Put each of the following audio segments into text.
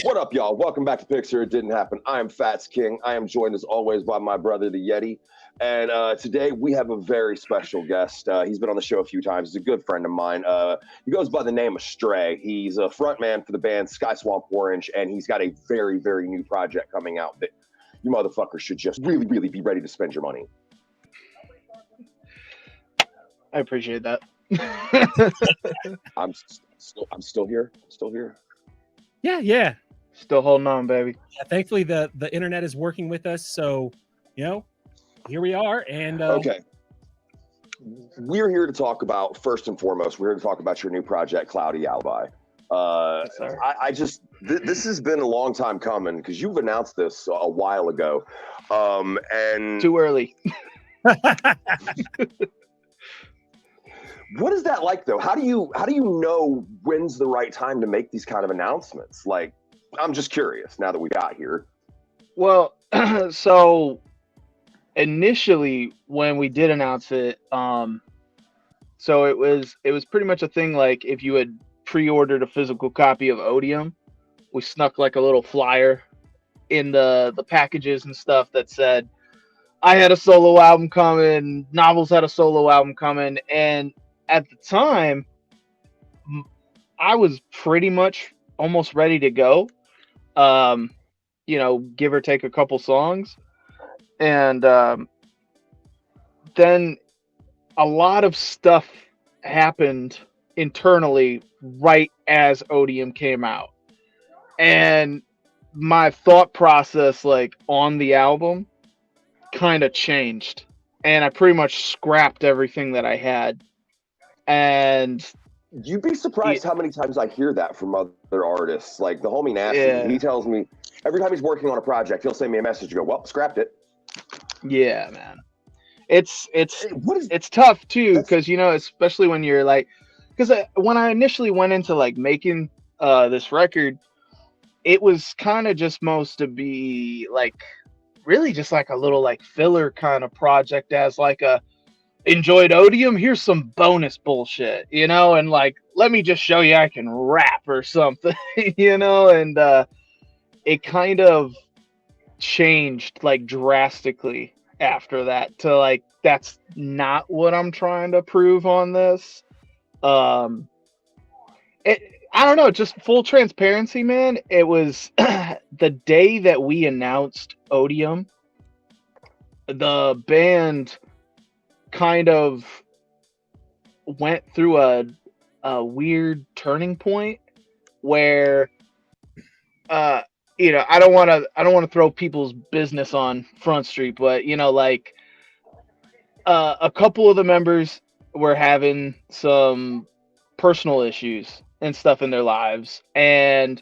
What up, y'all? Welcome back to Pics. It didn't happen. I am Fats King. I am joined as always by my brother, the Yeti. And today we have a very special guest. He's been on the show a few times. He's a good friend of mine. He goes by the name of Stray. He's a frontman for the band Sky Swamp Orange, and he's got a very, very new project coming out that you motherfuckers should just really, really be ready to spend your money. I appreciate that. I'm still here. I'm still here. Yeah. Still holding on, baby. Yeah, thankfully, the internet is working with us. So, here we are. And Okay. We're here to talk about, first and foremost, we're here to talk about your new project, Cloudy Alibi. Yes, sir. This has been a long time coming because you've announced this a while ago. And Too early. what is that like though? How do you know when's the right time to make these kind of announcements? Like, I'm just curious now that we got here. Well, so initially when we did announce it, so it was pretty much a thing like if you had pre-ordered a physical copy of Odium, we snuck like a little flyer in the packages and stuff that said I had a solo album coming, Novels had a solo album coming, and at the time I was pretty much almost ready to go. Give or take a couple songs. And then a lot of stuff happened internally right as Odium came out. And my thought process, like on the album, kind of changed. And I pretty much scrapped everything that I had. And you'd be surprised how many times I hear that from other artists. Like the homie Nasty, he tells me every time he's working on a project, he'll send me a message and go, "Well, scrapped it." Yeah, man. It's tough too, because especially when you're like, because when I initially went into like making this record, it was kind of just supposed to be like really just like a little like filler kind of project as like a enjoyed Odium, here's some bonus bullshit, and like let me just show you I can rap or something, and it kind of changed like drastically after that to like that's not what I'm trying to prove on this. I don't know, just full transparency, man. It was the day that we announced Odium, the band kind of went through a weird turning point where I don't want to throw people's business on Front Street, but like a couple of the members were having some personal issues and stuff in their lives, and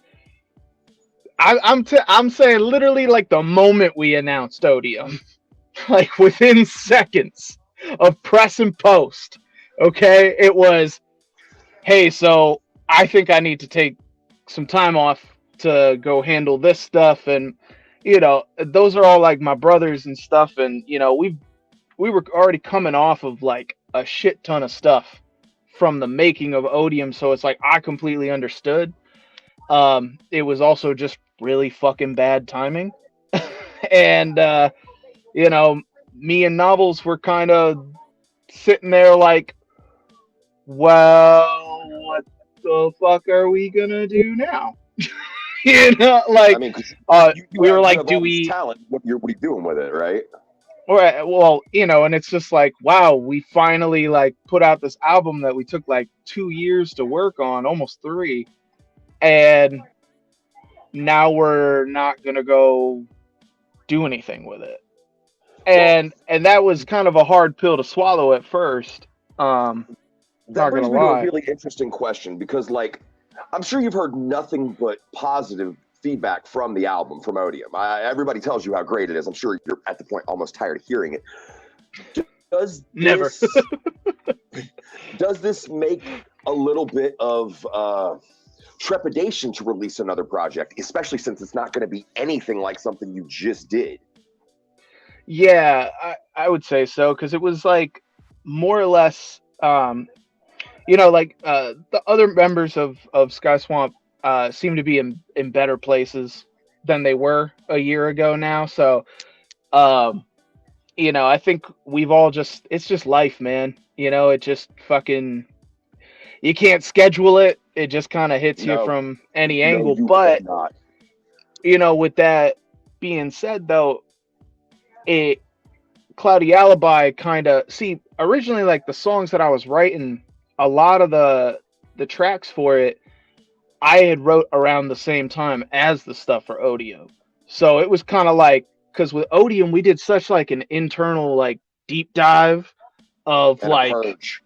I'm saying literally like the moment we announced Odium, like within seconds of press and post, okay, it was, hey, so I think I need to take some time off to go handle this stuff, and those are all like my brothers and stuff, and we were already coming off of like a shit ton of stuff from the making of Odium, so it's like I completely understood. It was also just really fucking bad timing. And me and Novels were kind of sitting there like, well, what the fuck are we gonna do now? Like, I mean, we were like, do we talent? What are you doing with it, right? Right. Well, and it's just like, wow, we finally like put out this album that we took like 2 years to work on, almost 3, and now we're not gonna go do anything with it. And that was kind of a hard pill to swallow at first. That not brings gonna me to lie. a really interesting question because, like, I'm sure you've heard nothing but positive feedback from the album, from Odium. Everybody tells you how great it is. I'm sure you're at the point almost tired of hearing it. Never. Does this make a little bit of trepidation to release another project, especially since it's not going to be anything like something you just did? Yeah, I would say so, because it was like more or less, the other members of Sky Swamp seem to be in better places than they were a year ago now. So, um, I think we've all it's just life, man. It just fucking, you can't schedule it. It just kind of hits you No, from any no, angle. you But, cannot. with that being said, though, it Cloudy Alibi kind of, see, originally, like, the songs that I was writing, a lot of the tracks for it, I had wrote around the same time as the stuff for Odium. So it was kind of like, because with Odium, we did such like an internal, like, deep dive of And a like, purge.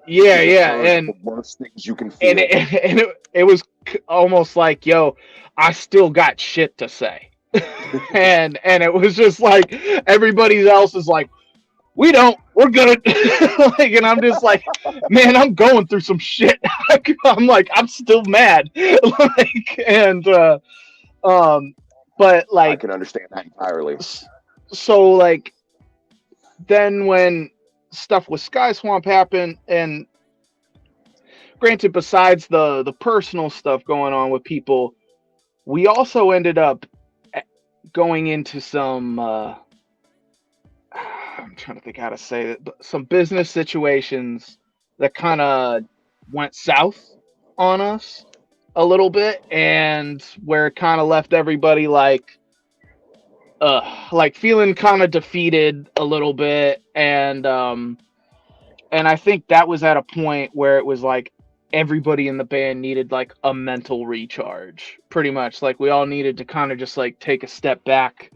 yeah, It's a yeah, purge of the worst things you can feel. and it was almost like, yo, I still got shit to say. and it was just like everybody else is like, we're good. Like, and I'm just like, man, I'm going through some shit. I'm like, I'm still mad. Like, and but I like, can understand that entirely. so like, then when stuff with Sky Swamp happened, and granted, besides the personal stuff going on with people, we also ended up going into some I'm trying to think how to say it, but some business situations that kind of went south on us a little bit, and where it kind of left everybody like feeling kind of defeated a little bit, and I think that was at a point where it was like everybody in the band needed like a mental recharge, pretty much. Like, we all needed to kind of just like take a step back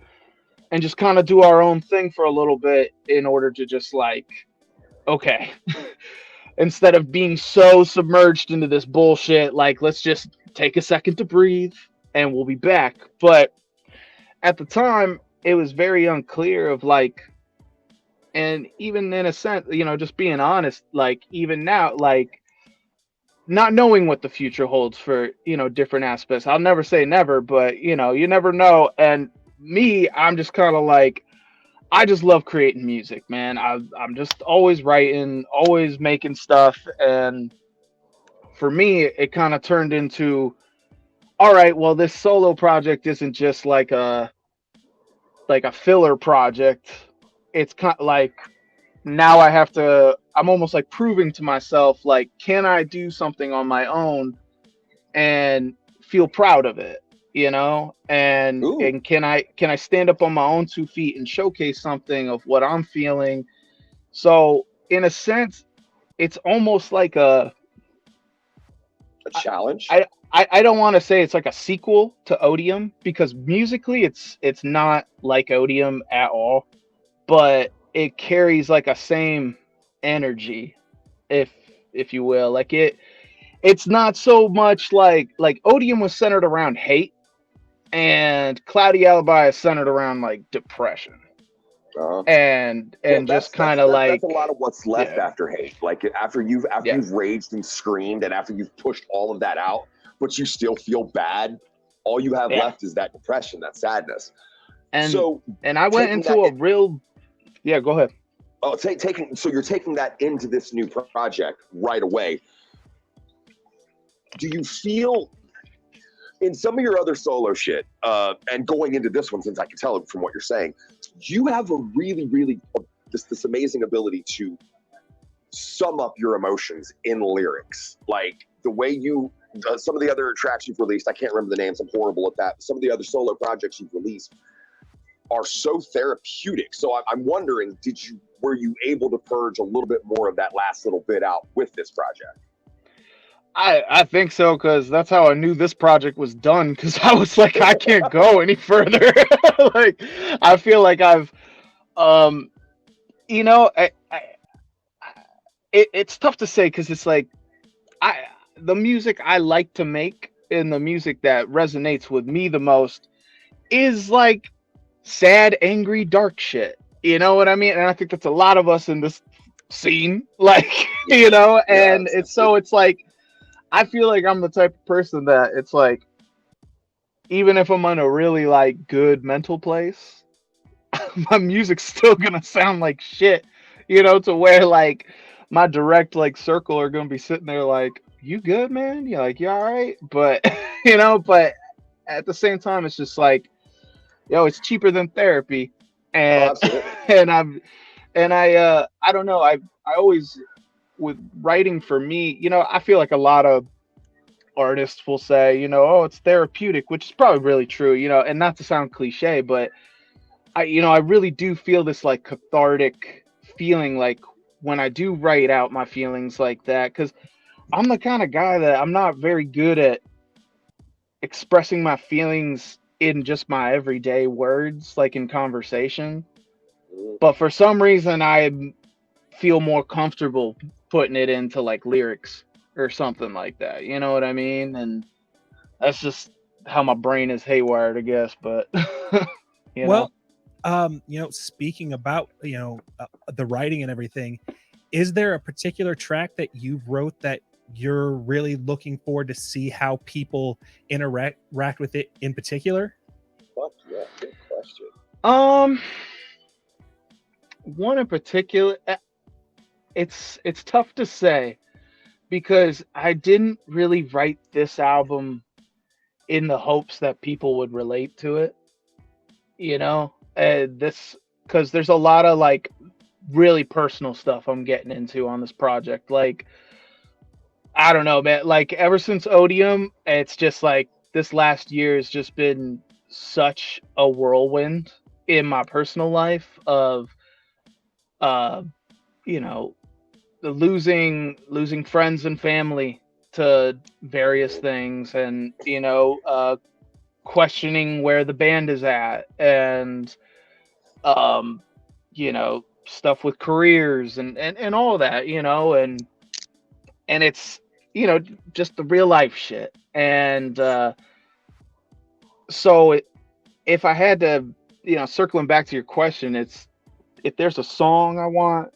and just kind of do our own thing for a little bit, in order to just like, okay, instead of being so submerged into this bullshit, like, let's just take a second to breathe and we'll be back. But at the time, it was very unclear of like, and even in a sense, just being honest, like, even now, like, not knowing what the future holds for, different aspects. I'll never say never, but you never know. And me, I'm just kind of like, I just love creating music, man. I'm just always writing, always making stuff. And for me, it kind of turned into, all right, well, this solo project isn't just like a filler project. It's kind of like, now I'm almost like proving to myself, like, can I do something on my own and feel proud of it, and Ooh. and can I stand up on my own 2 feet and showcase something of what I'm feeling? So in a sense, it's almost like a challenge. I don't want to say it's like a sequel to Odium, because musically it's not like Odium at all, but it carries like a same energy, if you will. Like, it's not so much like Odium was centered around hate, and Cloudy Alibi is centered around like depression. And just kind of like, that's a lot of what's left after hate. Like, after you've raged and screamed, and after you've pushed all of that out, but you still feel bad, all you have left is that depression, that sadness. And I went into a real, go ahead. Oh, so you're taking that into this new project right away. Do you feel, in some of your other solo shit, and going into this one, since I can tell it from what you're saying, you have a really, really this amazing ability to sum up your emotions in lyrics. Like, the way you, some of the other tracks you've released, I can't remember the names, I'm horrible at that. Some of the other solo projects you've released are so therapeutic. So I'm wondering, were you able to purge a little bit more of that last little bit out with this project? I think so, because that's how I knew this project was done, because I was like, I can't go any further. Like, I feel like I've it's tough to say, because it's like, the music I like to make, and the music that resonates with me the most, is like sad, angry, dark shit. You know what I mean? And I think that's a lot of us in this scene, like, and it's like, I feel like I'm the type of person that it's like, even if I'm in a really like good mental place, my music's still gonna sound like shit, to where like my direct like circle are gonna be sitting there like, you good, man? You're like, you all right? But you know, but at the same time, it's just like, yo, it's cheaper than therapy. Oh, And, absolutely. I don't know. I always, with writing for me, you know, I feel like a lot of artists will say, you know, oh, it's therapeutic, which is probably really true, you know, and not to sound cliche, but I really do feel this like cathartic feeling like when I do write out my feelings like that, because I'm the kind of guy that I'm not very good at expressing my feelings in just my everyday words, like in conversation. Mhm. But for some reason, I feel more comfortable putting it into like lyrics or something like that. You know what I mean? And that's just how my brain is haywired, I guess. But you know. Well, speaking about the writing and everything, is there a particular track that you wrote that you're really looking forward to see how people interact with it in particular? Fuck yeah, good question. One in particular, it's tough to say because I didn't really write this album in the hopes that people would relate to it. You know, this because there's a lot of like really personal stuff I'm getting into on this project. Like, I don't know, man. Like ever since Odium, it's just like this last year has just been such a whirlwind in my personal life of uh you know losing friends and family to various things, and questioning where the band is at, and um stuff with careers and all that, and it's just the real life shit. And so if I had to, circling back to your question, it's if there's a song I want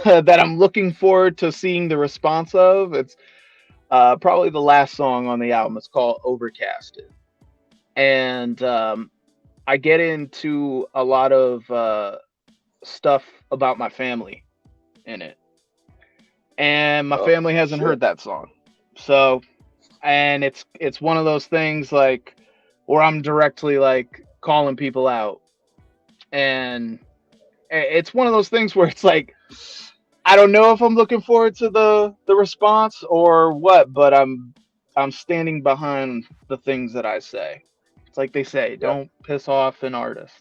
that I'm looking forward to seeing the response of, it's probably the last song on the album. It's called Overcasted. And I get into a lot of stuff about my family in it. And my Oh family hasn't shit. heard that song. So, and it's one of those things like where I'm directly like calling people out. And it's one of those things where it's like I don't know if I'm looking forward to the response or what, but I'm standing behind the things that I say. It's like they say, Yeah. don't piss off an artist.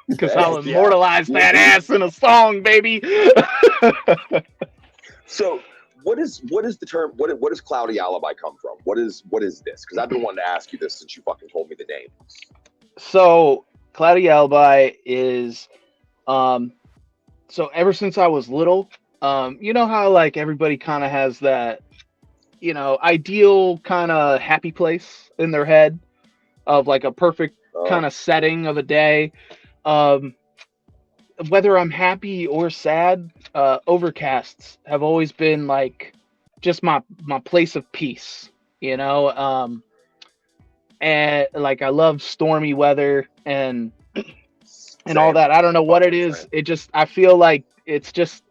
Because Yeah. I'll immortalize that ass in a song, baby. So what is the term? What does cloudy alibi come from? What is this? Because I've been wanting to ask you this since you fucking told me the name. So Cloudy Alibi is so ever since I was little, you know how like everybody kind of has that, ideal kind of happy place in their head of like a perfect kind of setting of a day. Um, whether I'm happy or sad, overcasts have always been like just my place of peace, and like I love stormy weather and all Same. that. I don't know what it Fucking is. same. It just I feel like it's just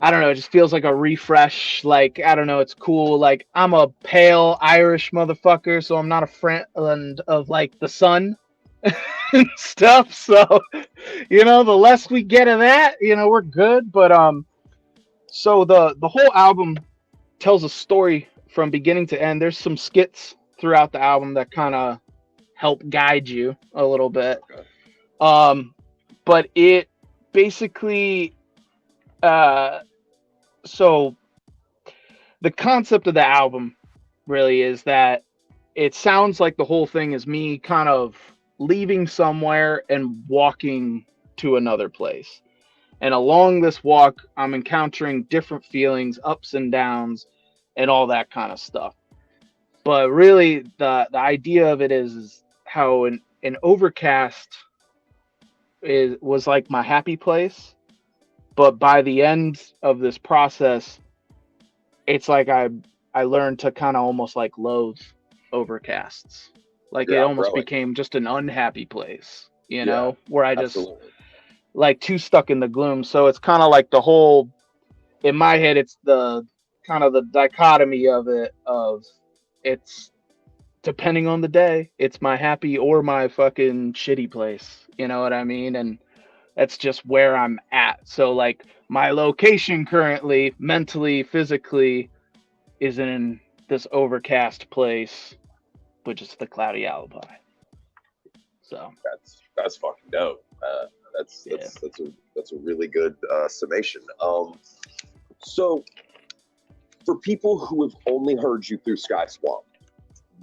I don't know, it just feels like a refresh. Like, I don't know, it's cool. Like, I'm a pale Irish motherfucker, so I'm not a friend of like the sun and stuff. So, the less we get of that, we're good. But so the whole album tells a story from beginning to end. There's some skits throughout the album that kind of help guide you a little bit. Okay. But it basically so the concept of the album really is that it sounds like the whole thing is me kind of leaving somewhere and walking to another place. And along this walk, I'm encountering different feelings, ups and downs, and all that kind of stuff. But really, the idea of it is how an overcast was like my happy place. But by the end of this process, it's like I learned to kind of almost like loathe overcasts. Like You're it almost outgrowing. became just an unhappy place, Yeah, where I just absolutely. like too stuck in the gloom. So it's kind of like the whole in my head it's the kind of the dichotomy of it of it's depending on the day, it's my happy or my fucking shitty place. You know what I mean? And that's just where I'm at. So like my location currently, mentally, physically, is in this overcast place, which is the cloudy alibi. So that's fucking dope. That's a really good summation. So for people who have only heard you through Sky Swamp,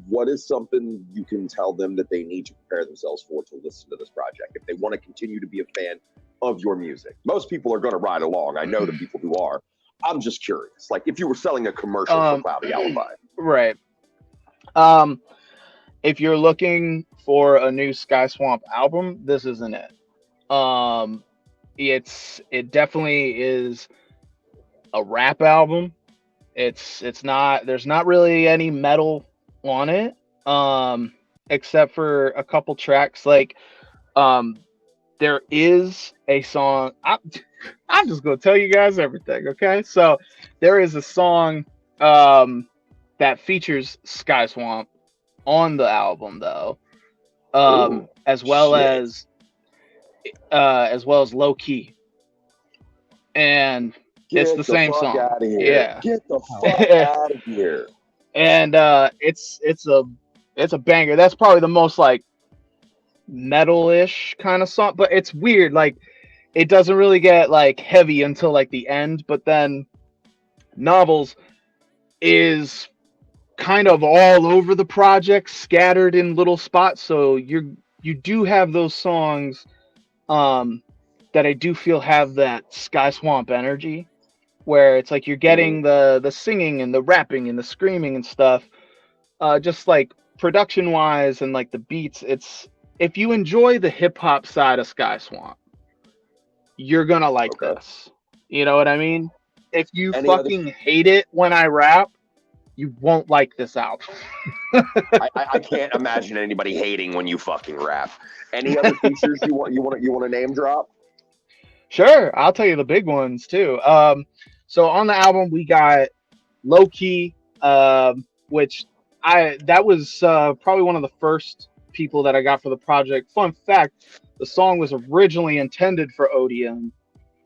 what is something you can tell them that they need to prepare themselves for to listen to this project if they want to continue to be a fan of your music? Most people are going to ride along. I know the people who are. I'm just curious. Like if you were selling a commercial for Cloudy Alibi. Right. If you're looking for a new Sky Swamp album, this isn't it. It definitely is a rap album. It's not, there's not really any metal on it, except for a couple tracks. Like there is a song, I'm just gonna tell you guys everything, okay? So there is a song that features Sky Swamp on the album though, as well as Low Key, and it's the same song. Out of here. Yeah, get the fuck out of here. And it's a banger. That's probably the most like metal-ish kind of song, but it's weird. Like it doesn't really get like heavy until like the end, but then Novels is kind of all over the project, scattered in little spots. So you do have those songs that I do feel have that Sky Swamp energy, where it's like you're getting the singing and the rapping and the screaming and stuff. Just like production wise and like the beats, it's, if you enjoy the hip hop side of Sky Swamp, you're gonna like this. You know what I mean? If you hate it when I rap, you won't like this album. I can't imagine anybody hating when you fucking rap. Any other features you want to name drop? Sure, I'll tell you the big ones too. So on the album we got Low Key, which that was probably one of the first people that I got for the project. Fun fact, the song was originally intended for Odium,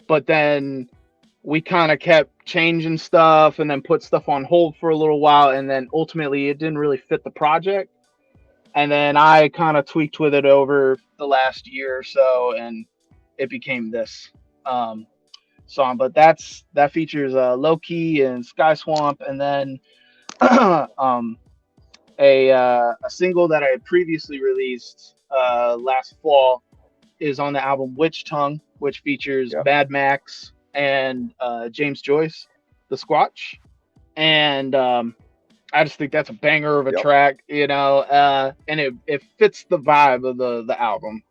but then we kind of kept changing stuff and then put stuff on hold for a little while, and then ultimately it didn't really fit the project. And then I kind of tweaked with it over the last year or so, and it became this song. But that features Low Key and Sky Swamp, and then a single that I had previously released last fall is on the album Witch Tongue, which features Mad Max and James Joyce, the Squatch. And I just think that's a banger of a track, you know, and it fits the vibe of the album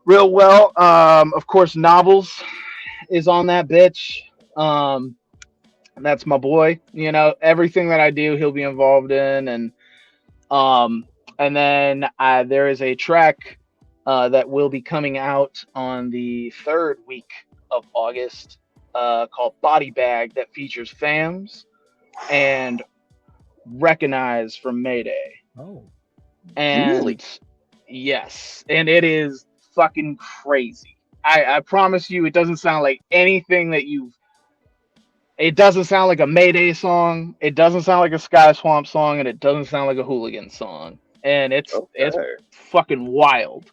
real well. Of course, Novels is on that bitch. That's my boy. You know, everything that I do, he'll be involved in. And then there is a track that will be coming out on the 3rd week of August called Body Bag, that features Fams and Recognize from Mayday. Oh. And really? Yes. And it is fucking crazy. I promise you, it doesn't sound like anything that it doesn't sound like a Mayday song. It doesn't sound like a Sky Swamp song, and it doesn't sound like a Hooligan song. And it's fucking wild.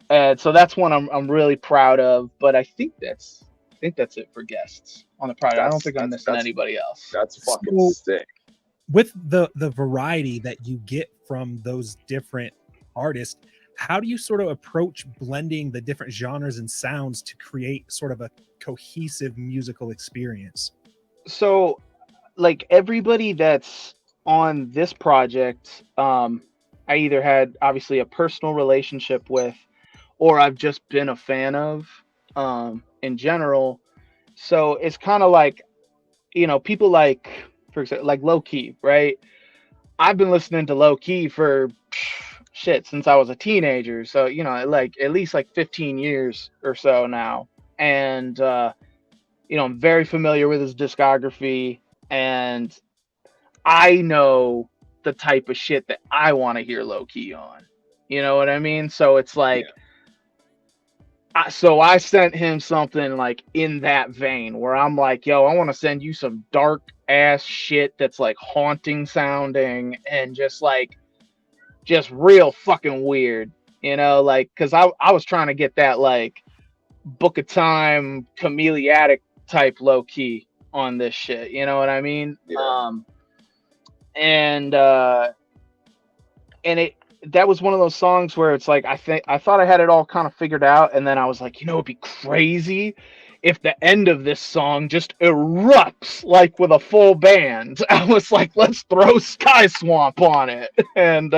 And so that's one I'm really proud of. But I think that's it for guests on the project. I don't think I'm missing anybody else. That's fucking sick. With the variety that you get from those different artists, how do you sort of approach blending the different genres and sounds to create sort of a cohesive musical experience? So, like everybody that's on this project, I either had obviously a personal relationship with, or I've just been a fan of in general. So it's kind of like, you know, people like, for example, like Low Key, right? I've been listening to Low Key for shit since I was a teenager. So, you know, like at least like 15 years or so now. And, you know, I'm very familiar with his discography, and I know the type of shit that I want to hear low key on. You know what I mean? So it's like, so I sent him something like in that vein where I'm like, yo, I want to send you some dark ass shit that's like haunting sounding and just real fucking weird, you know, like, cause I was trying to get that like Book of Time chameleonic type low key on this shit, you know what I mean? Yeah. And it, that was one of those songs where it's like I thought I had it all kind of figured out, and then I was like, you know, it'd be crazy if the end of this song just erupts like with a full band. I was like, let's throw Sky Swamp on it, and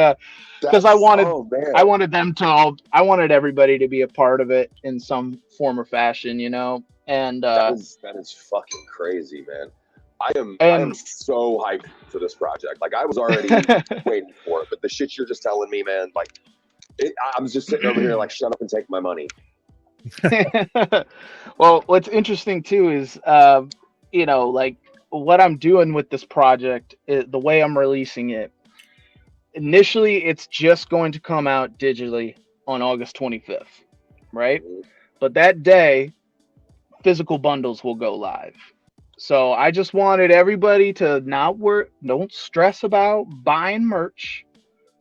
because I wanted them to all, I wanted everybody to be a part of it in some form or fashion, you know, and that is fucking crazy, man. I am so hyped for this project. Like, I was already waiting for it, but the shit you're just telling me, man, like, I'm just sitting over here like, shut up and take my money. Well, what's interesting too is, you know, like what I'm doing with this project, the way I'm releasing it. Initially, it's just going to come out digitally on August 25th, right? But that day, physical bundles will go live. So I just wanted everybody to don't stress about buying merch.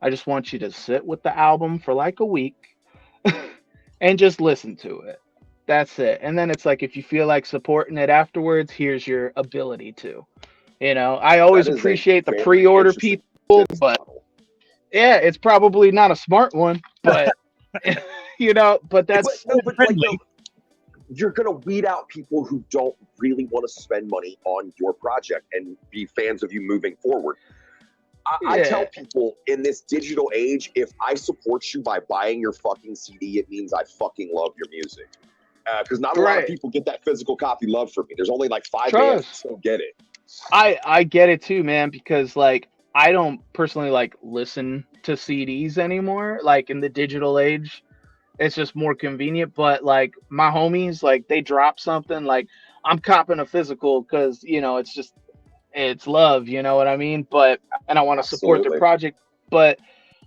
I just want you to sit with the album for like a week and just listen to it. That's it. And then it's like, if you feel like supporting it afterwards, here's your ability to. You know, I always appreciate the pre-order people, but yeah, it's probably not a smart one, but you know, but that's you're going to weed out people who don't really want to spend money on your project and be fans of you moving forward. I tell people in this digital age, if I support you by buying your fucking CD, it means I fucking love your music. Because not a lot of people get that physical copy love from me. There's only like 5 bands that still get it. I get it too, man, because like I don't personally like listen to CDs anymore, like in the digital age. It's just more convenient, but like my homies, like they drop something, like I'm copping a physical because, you know, it's love, you know what I mean? But, and I want to support their project, but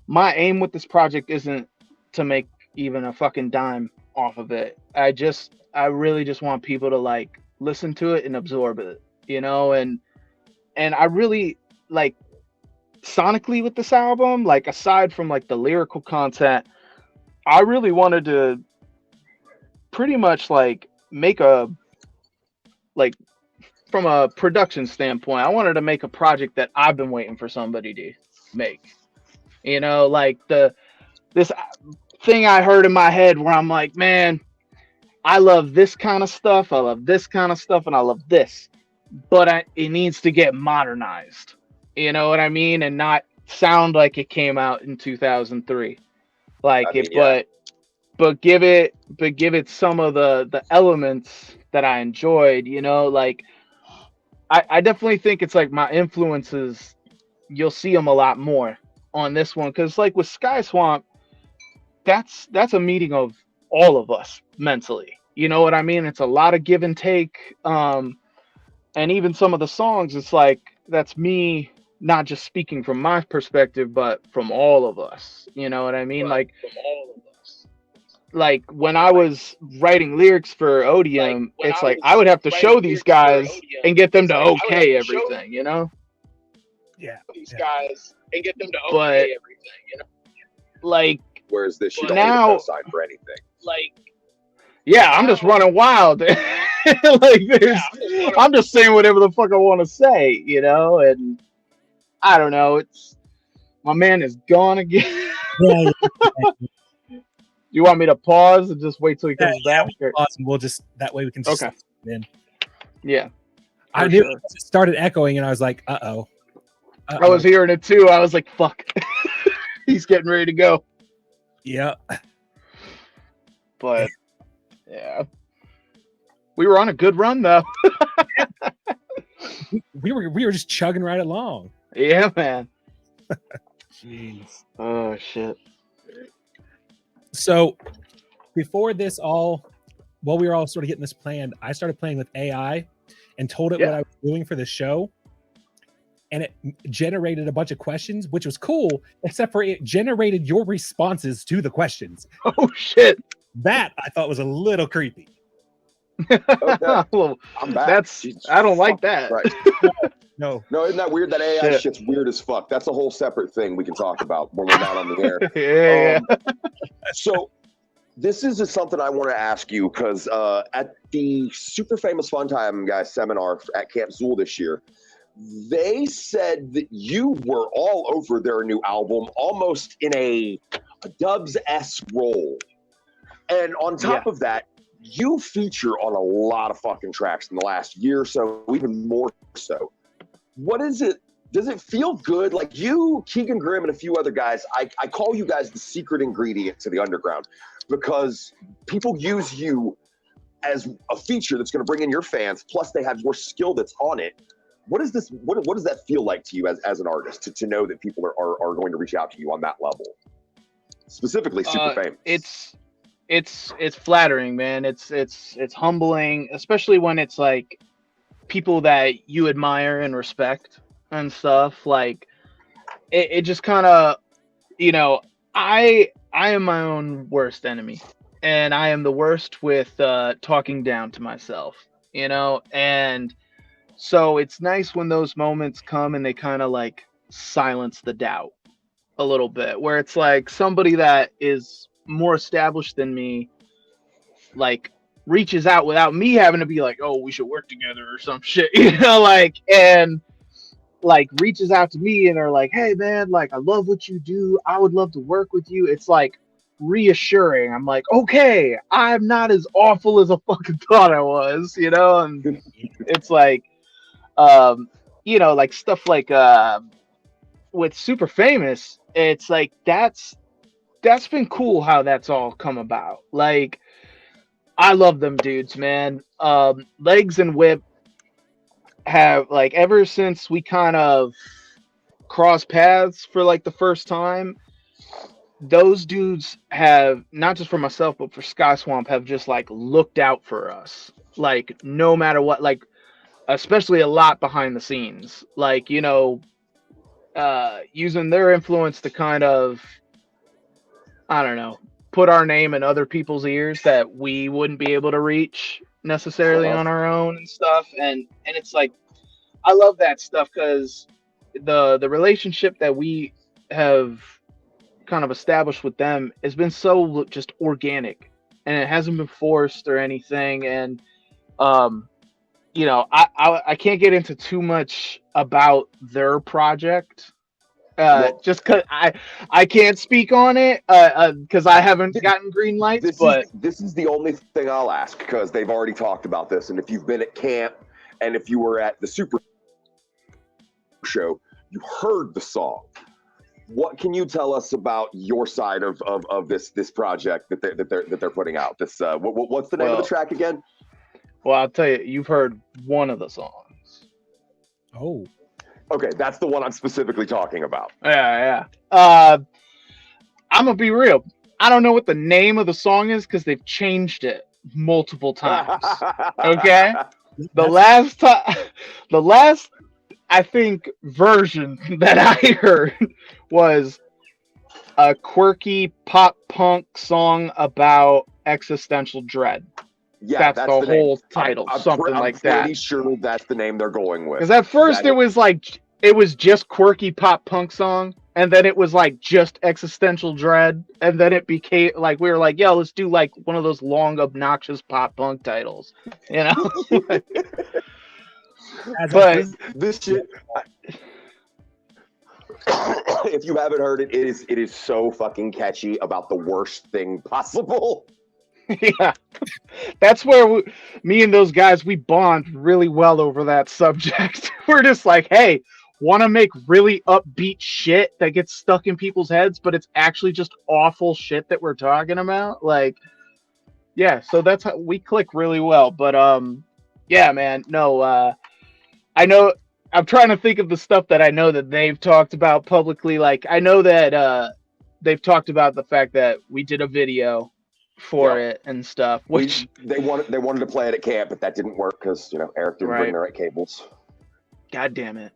my aim with this project isn't to make even a fucking dime off of it. I really just want people to like listen to it and absorb it, you know, and I really like sonically with this album, like aside from like the lyrical content, I really wanted to pretty much like make a, like from a production standpoint, I wanted to make a project that I've been waiting for somebody to make. You know, like this thing I heard in my head where I'm like, man, I love this kind of stuff, I love this kind of stuff, and I love this. But it needs to get modernized. You know what I mean? And not sound like it came out in 2003. Like but give it some of the elements that I enjoyed, you know, like I definitely think it's like my influences, you'll see them a lot more on this one, because like with Sky Swamp, that's a meeting of all of us mentally, you know what I mean? It's a lot of give and take, and even some of the songs, it's like that's me not just speaking from my perspective, but from all of us. You know what I mean? Like from all of us. Like when I was writing lyrics for Odium, it's like I would have to show these guys and get them to okay everything, you know? Yeah. These guys and get them to okay everything, you know? Like, whereas this, you don't need a cosign for anything. Like, yeah, I'm just running wild. Like this, I'm just saying whatever the fuck I want to say, you know? And I don't know. It's my man is gone again. Yeah. You want me to pause and just wait till he comes back? We'll just that way we can just in. Yeah. I knew it started echoing and I was like, uh-oh. I was hearing it too. I was like, fuck. He's getting ready to go. Yeah. But yeah. We were on a good run though. we were just chugging right along. Yeah, man. Jeez. Oh shit. So before this all, while we were all sort of getting this planned, I started playing with AI and told it what I was doing for the show. and it generated a bunch of questions, which was cool, except for it generated your responses to the questions. Oh shit. That I thought was a little creepy. Okay. Well, I'm back. that's Jesus I don't like fucking that. Christ. No. No, isn't that weird? That AI Shit. shit's weird as fuck. That's a whole separate thing we can talk about when we're not on the air. Yeah. So this is just something I want to ask you because at the Super Famous Fun Time guys seminar at Camp Zool this year, they said that you were all over their new album, almost in a Dubs-esque role. And on top of that, you feature on a lot of fucking tracks in the last year or so, even more so. What is it? Does it feel good? Like you, Keegan Grimm, and a few other guys, I call you guys the secret ingredient to the underground because people use you as a feature that's going to bring in your fans. Plus, they have your skill that's on it. What is this? What does that feel like to you as an artist to know that people are going to reach out to you on that level? Specifically, Super Famous. It's flattering, man. It's humbling, especially when it's like people that you admire and respect and stuff. Like it just kind of, I am my own worst enemy, and I am the worst with talking down to myself, and so it's nice when those moments come and they kind of like silence the doubt a little bit, where it's like somebody that is more established than me like reaches out without me having to be like, oh, we should work together or some shit, and like reaches out to me and are like, hey man, like I love what you do, I would love to work with you. It's like reassuring. I'm like, okay, I'm not as awful as I fucking thought I was, and it's like like stuff like with Super Famous, it's like that's been cool how that's all come about. Like I love them dudes, man. Legs and Whip have like ever since we kind of crossed paths for like the first time, those dudes have, not just for myself but for Sky Swamp, have just like looked out for us. Like no matter what, like especially a lot behind the scenes. Like, using their influence to kind of, I don't know, put our name in other people's ears that we wouldn't be able to reach necessarily on our own and stuff. And it's like, I love that stuff because the relationship that we have kind of established with them has been so just organic, and it hasn't been forced or anything. And I can't get into too much about their project. Just because I can't speak on it because I haven't gotten green lights. This is the only thing I'll ask because they've already talked about this. And if you've been at camp and if you were at the Super Show, you heard the song. What can you tell us about your side of this project that they're putting out? This what's the name of the track again? Well, I'll tell you, you've heard one of the songs. Oh. Okay, that's the one I'm specifically talking about. Yeah. I'm gonna be real. I don't know what the name of the song is because they've changed it multiple times. Okay? The last I think version that I heard was a quirky pop punk song about existential dread. Yeah, that's the whole title, something like that. I'm pretty sure that's the name they're going with. Because at first it was just quirky pop punk song, and then it was like just existential dread, and then it became like we were like, yo, let's do like one of those long, obnoxious pop punk titles, But this shit. If you haven't heard it, it is so fucking catchy about the worst thing possible. Yeah, that's where me and those guys, we bond really well over that subject. We're just like, hey, want to make really upbeat shit that gets stuck in people's heads, but it's actually just awful shit that we're talking about. Like, yeah, so that's how we click really well. But yeah, man, no, I know. I'm trying to think of the stuff that I know that they've talked about publicly. Like, I know that they've talked about the fact that we did a video for it and stuff, which they wanted to play it at camp, but that didn't work because Eric didn't bring the right cables. God damn it.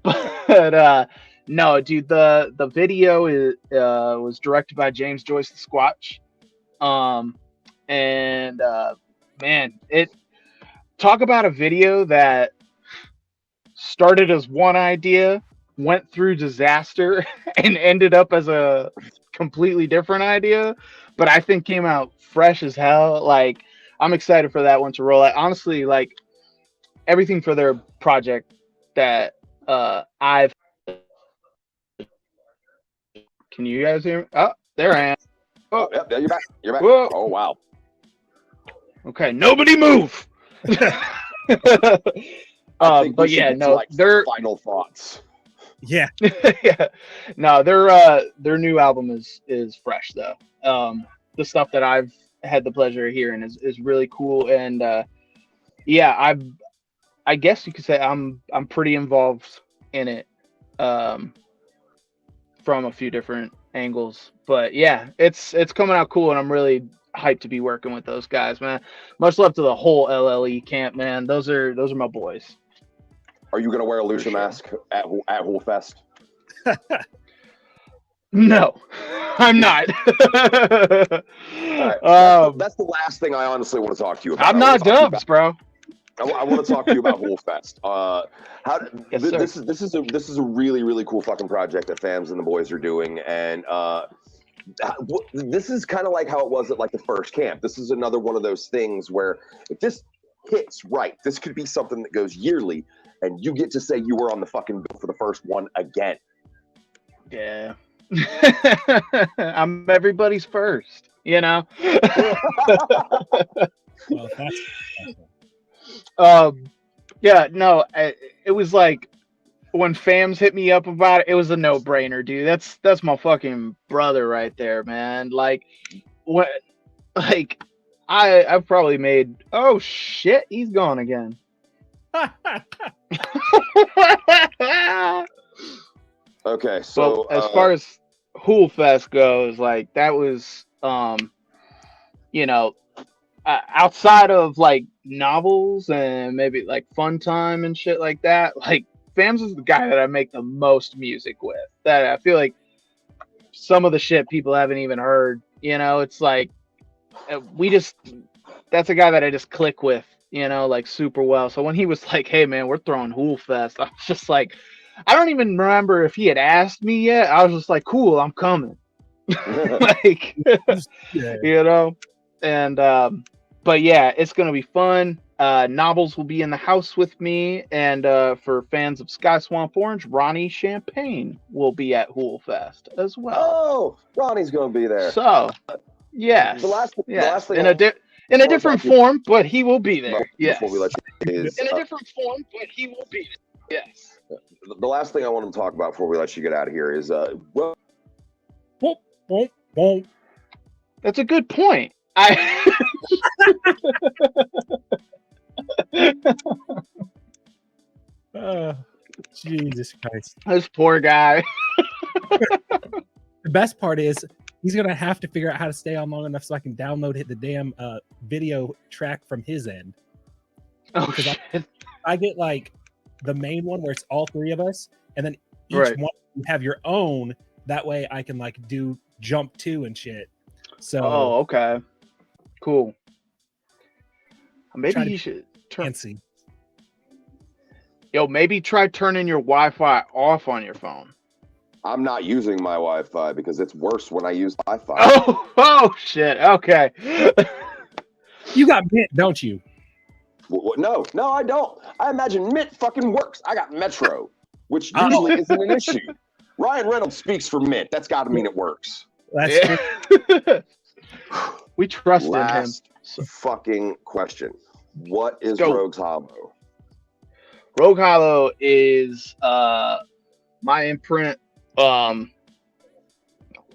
But no, dude, the video is was directed by James Joyce the Squatch. And man, it talk about a video that started as one idea, went through disaster, and ended up as a completely different idea, but I think came out fresh as hell. Like, I'm excited for that one to roll out. Honestly, like everything for their project that I've. Can you guys hear me? Oh, there I am. Oh, yep, you're back. You're back. Whoa. Oh, wow. Okay, nobody move. But yeah, no, their final thoughts. Yeah. Yeah, no, their new album is fresh though. The stuff that I've had the pleasure of hearing is really cool, and yeah, I guess you could say I'm pretty involved in it, from a few different angles. But yeah, it's coming out cool, and I'm really hyped to be working with those guys, man. Much love to the whole LLE camp, man. Those are my boys. Are you gonna wear a lucha mask at Hool Fest? No, I'm not. Right. That's the last thing I honestly want to talk to you about. I'm not Dubs, bro. I want to talk to you about Hool Fest. Yes, this is a really, really cool fucking project that Fams and the boys are doing, and this is kind of like how it was at like the first camp. This is another one of those things where if this hits right, this could be something that goes yearly, and you get to say you were on the fucking bill for the first one again. Yeah. I'm everybody's first, you know. Well, that's Yeah, no, it was like when Fams hit me up about it, it was a no-brainer, dude. That's my fucking brother right there, man. Like, what? Like, I've probably made. Oh shit, he's gone again. Okay, so well, as far as Hool Fest goes, like that was, you know, outside of like novels and maybe like Fun Time and shit like that, like Fams is the guy that I make the most music with. That I feel like some of the shit people haven't even heard. You know, it's like that's a guy that I just click with, you know, like super well. So when he was like, "Hey man, we're throwing Hool Fest," I was just like, I don't even remember if he had asked me yet. I was just like, "Cool, I'm coming." Like, yeah. you know, and but yeah, it's gonna be fun. Novels will be in the house with me, and for fans of Sky Swamp Orange, Ronnie Champagne will be at Hool Fest as well. Oh, Ronnie's gonna be there. So, yes, The last thing in a different form, but he will be there. Yes. Before we let you is in a different form, but he will be there. Yes. The last thing I want to talk about before we let you get out of here is That's a good point. Jesus Christ. This poor guy. The best part is he's gonna have to figure out how to stay on long enough so I can download the damn video track from his end. Oh, because I get like the main one where it's all three of us, and then each right. one you have your own. That way I can like do jump 2 and shit. So okay. Cool. Maybe you should fancy. Yo, maybe try turning your Wi-Fi off on your phone. I'm not using my Wi-Fi because it's worse when I use Wi-Fi. Oh shit. Okay. You got Mint, don't you? No, I don't. I imagine Mint fucking works. I got Metro, which usually isn't an issue. Ryan Reynolds speaks for Mint. That's got to mean it works. That's We trust in him. Last fucking question. What is Rogues Hollow? Rogue Hollow is my imprint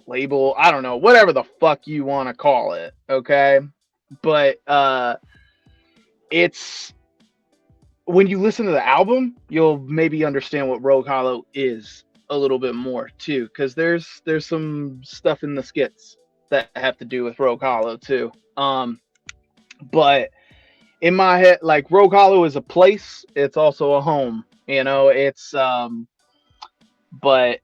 label. I don't know, whatever the fuck you want to call it. Okay. But it's when you listen to the album, you'll maybe understand what Rogue Hollow is a little bit more too, because there's some stuff in the skits that have to do with Rogue Hollow too. But in my head, like Rogue Hollow is a place, it's also a home. You know, it's But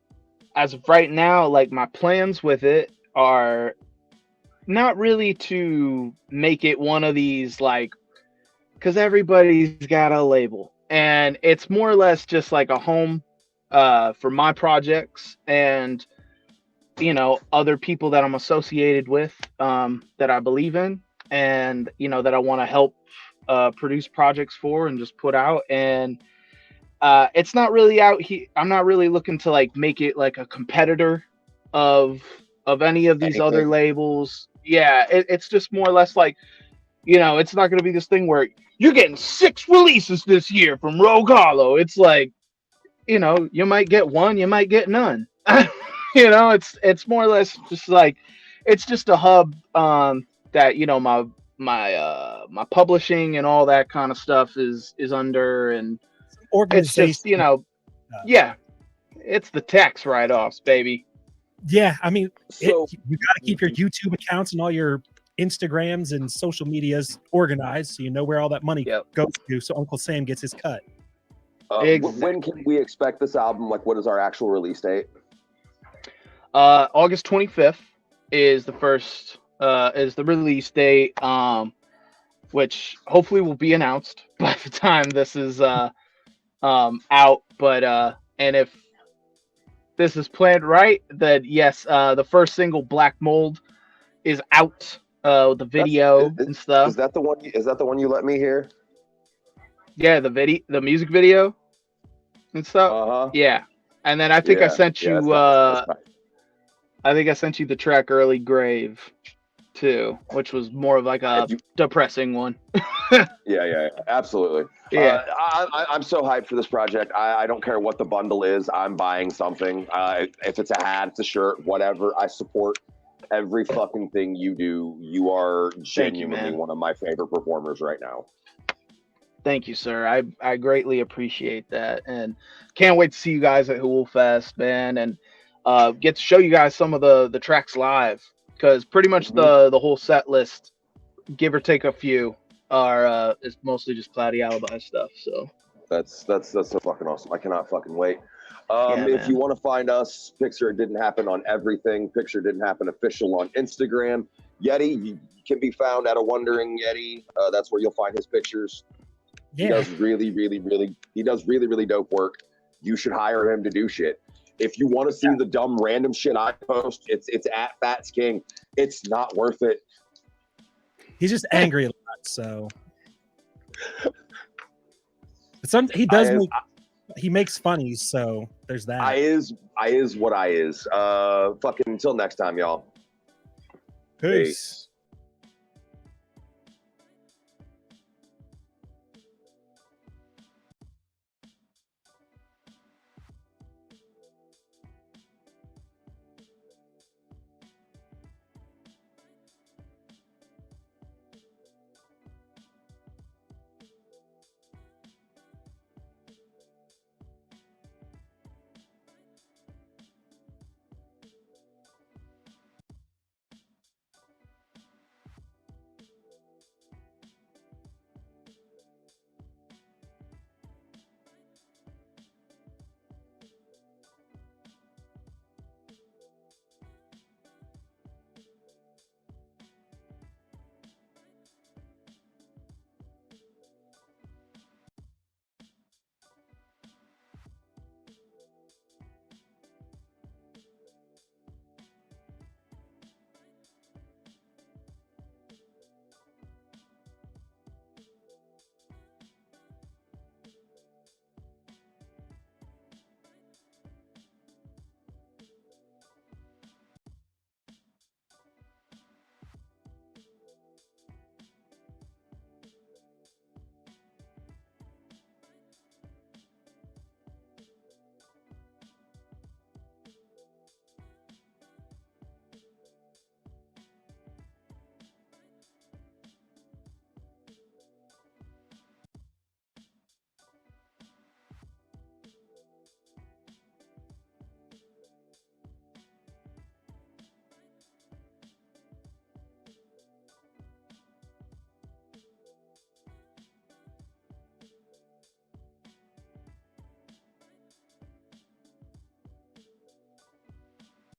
as of right now, like my plans with it are not really to make it one of these like, because everybody's got a label, and it's more or less just like a home for my projects and other people that I'm associated with, that I believe in, and that I want to help produce projects for and just put out. And it's not really out here. I'm not really looking to like make it like a competitor of any of these other labels. Yeah, it's just more or less like, it's not going to be this thing where you're getting 6 releases this year from Rogue Hollow. It's like, you might get one, you might get none. It's more or less just like, it's just a hub that my publishing and all that kind of stuff is under, and it's just yeah, it's the tax write-offs, baby. Yeah, I mean, you got to keep your YouTube accounts and all your Instagrams and social medias organized so you know where all that money goes to, so Uncle Sam gets his cut. Exactly. When can we expect this album? Like, what is our actual release date? August 25th is the release date, which hopefully will be announced by the time this is out. But and if this is planned right, then yes, the first single, Black Mold, is out. The video and stuff. Is that the one? Is that the one you let me hear? Yeah, the music video and stuff. Yeah, and then I think I sent you. I think I sent you the track "Early Grave" too, which was more of like a depressing one. yeah, absolutely. Yeah, I'm so hyped for this project. I don't care what the bundle is. I'm buying something. If it's a hat, it's a shirt, whatever. I support every fucking thing you do. You are genuinely one of my favorite performers right now. Thank you, sir. I greatly appreciate that, and can't wait to see you guys at Hool Fest, man, and get to show you guys some of the tracks live, because pretty much the whole set list, give or take a few, is mostly just Cloudy Alibi stuff. So that's so fucking awesome. I cannot fucking wait. If you want to find us, Picture It Didn't Happen on everything. Picture It Didn't Happen official on Instagram. Yeti, you can be found at A Wondering Yeti. That's where you'll find his pictures. Yeah. He does really dope work. You should hire him to do shit. If you want to see the dumb random shit I post, it's at Fats King. It's not worth it. He's just angry a lot, so. But he makes funnies, so there's that. I is what I is. Fucking until next time, y'all. Peace.